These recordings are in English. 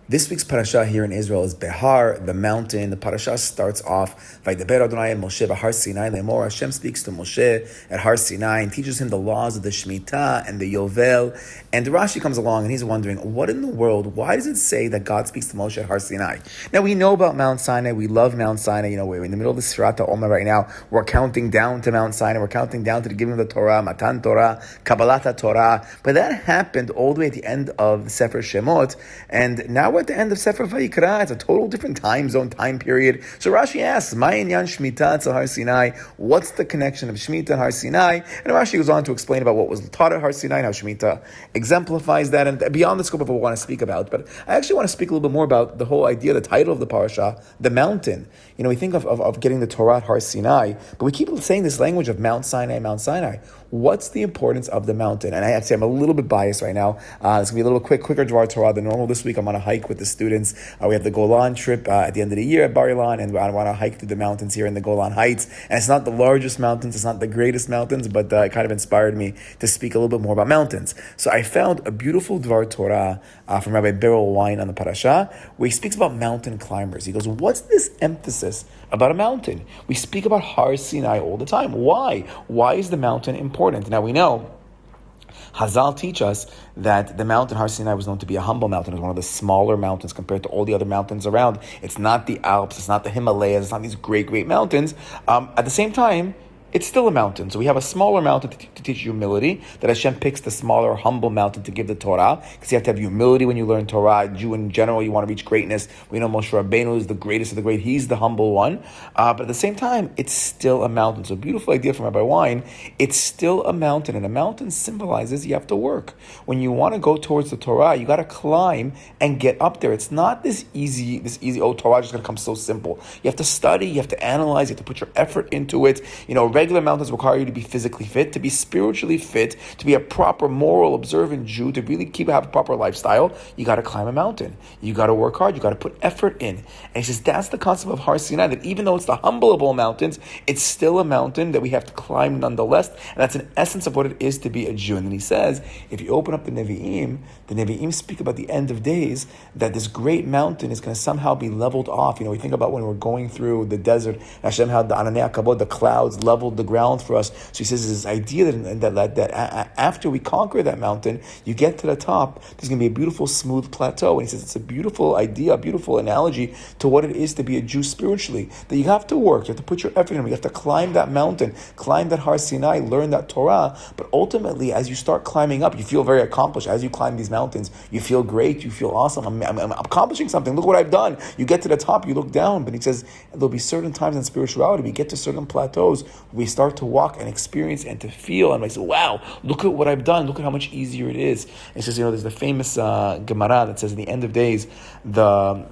This week's parasha here in Israel is Behar, the mountain. The parasha starts off, Vaydaber Adonai el Moshe b'Har Sinai lemor. Hashem speaks to Moshe at Har Sinai and teaches him the laws of the Shemitah and the Yovel. And Rashi comes along and he's wondering, what in the world, why does it say that God speaks to Moshe at Har Sinai? Now we know about Mount Sinai, we love Mount Sinai, we're in the middle of the Sfirat HaOmer right now, we're counting down to Mount Sinai, we're counting down to the giving of the Torah, Matan Torah, Kabbalat Torah, but that happened all the way at the end of the Sefer Shemot, and now we're at the end of Sefer Vayikra. It's a total different time zone, time period. So Rashi asks, Ma'inyan Shemitah to Har Sinai? What's the connection of Shemitah and Har Sinai? And Rashi goes on to explain about what was taught at Har Sinai and how Shemitah exemplifies that, and beyond the scope of what we want to speak about. But I actually want to speak a little bit more about the whole idea, the title of the parasha, the mountain. We think of getting the Torah at Har Sinai, but we keep saying this language of Mount Sinai, Mount Sinai. What's the importance of the mountain? And I have to say, I'm a little bit biased right now. It's going to be a little quicker Dvar Torah than normal this week. I'm on a hike with the students. We have the Golan trip at the end of the year at Bar Ilan, and I want to hike through the mountains here in the Golan Heights. And it's not the largest mountains, it's not the greatest mountains, but it kind of inspired me to speak a little bit more about mountains. So I found a beautiful Dvar Torah from Rabbi Beryl Wine on the parasha, where he speaks about mountain climbers. He goes, what's this emphasis about a mountain? We speak about Har Sinai all the time. Why? Why is the mountain important? Now we know Hazal teach us that the mountain Har Sinai was known to be a humble mountain. It was one of the smaller mountains compared to all the other mountains around. It's not the Alps, it's not the Himalayas, it's not these great mountains. At the same time, it's still a mountain. So we have a smaller mountain to teach humility, that Hashem picks the smaller, humble mountain to give the Torah, because you have to have humility when you learn Torah. Jew in general, you want to reach greatness. We know Moshe Rabbeinu is the greatest of the great. He's the humble one. But at the same time, it's still a mountain. So beautiful idea from Rabbi Wine. It's still a mountain, and a mountain symbolizes you have to work. When you want to go towards the Torah, you got to climb and get up there. It's not this easy, Torah is just going to come so simple. You have to study, you have to analyze, you have to put your effort into it. Regular mountains require you to be physically fit, to be spiritually fit, to be a proper moral, observant Jew, to really have a proper lifestyle. You got to climb a mountain. You got to work hard. You got to put effort in. And he says that's the concept of Har Sinai, that even though it's the humble of all mountains, it's still a mountain that we have to climb nonetheless. And that's an essence of what it is to be a Jew. And then he says, if you open up the Nevi'im speak about the end of days, that this great mountain is going to somehow be leveled off. We think about when we're going through the desert, Hashem had the Ananei HaKavod, the clouds leveled the ground for us. So he says this idea that after we conquer that mountain, you get to the top, there's going to be a beautiful smooth plateau. And he says it's a beautiful idea, a beautiful analogy to what it is to be a Jew spiritually, that you have to work, you have to put your effort in, you have to climb that mountain, climb that Har Sinai, learn that Torah. But ultimately, as you start climbing up, you feel very accomplished. As you climb these mountains, you feel great, you feel awesome. I'm accomplishing something. Look what I've done. You get to the top, you look down. But he says there'll be certain times in spirituality, we get to certain plateaus, we start to walk and experience and to feel, and I say, wow, look at what I've done, look at how much easier it is. And it says, there's the famous Gemara that says at the end of days, the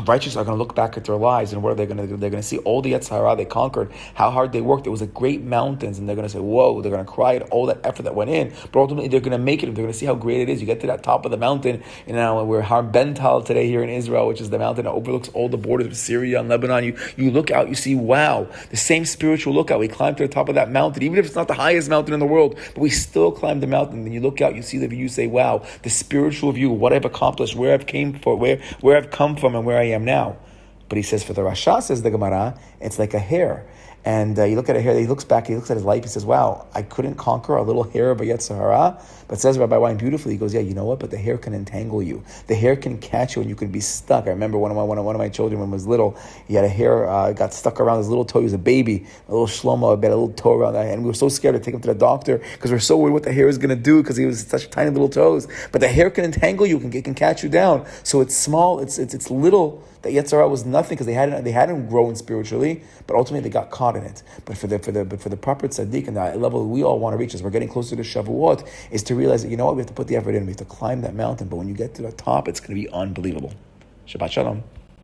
righteous are going to look back at their lives, and what are they going to do? They're going to see all the Yetzer Hara they conquered, how hard they worked. It was great mountains, and they're going to say, whoa, they're going to cry at all that effort that went in, but ultimately they're going to make it. They're going to see how great it is. You get to that top of the mountain, we're Har Bental today here in Israel, which is the mountain that overlooks all the borders of Syria and Lebanon. You look out, you see, wow, the same spiritual lookout. We climb to the top of that mountain, even if it's not the highest mountain in the world, but we still climb the mountain. Then you look out, you see the view, you say, wow, the spiritual view, what I've accomplished, where I've come from, and where I am now. But he says, for the Rasha, says the Gemara, it's like a hair. And you look at a hair, he looks back, he looks at his life, he says, wow, I couldn't conquer a little hair of a Yetzer Hara. But says Rabbi Wine beautifully, he goes, yeah, you know what? But the hair can entangle you. The hair can catch you and you can be stuck. I remember one of my children when he was little, he had a hair, got stuck around his little toe. He was a baby, a little shlomo, had a little toe around that. And we were so scared to take him to the doctor because we're so worried what the hair is going to do because he was such tiny little toes. But the hair can entangle you, it can catch you down. So it's small, it's little. That Yetzer Hara was nothing because they hadn't grown spiritually, but ultimately they got caught in it. But for the proper tzaddik and the level we all want to reach as we're getting closer to Shavuot is to realize that we have to put the effort in, we have to climb that mountain. But when you get to the top, it's going to be unbelievable. Shabbat shalom.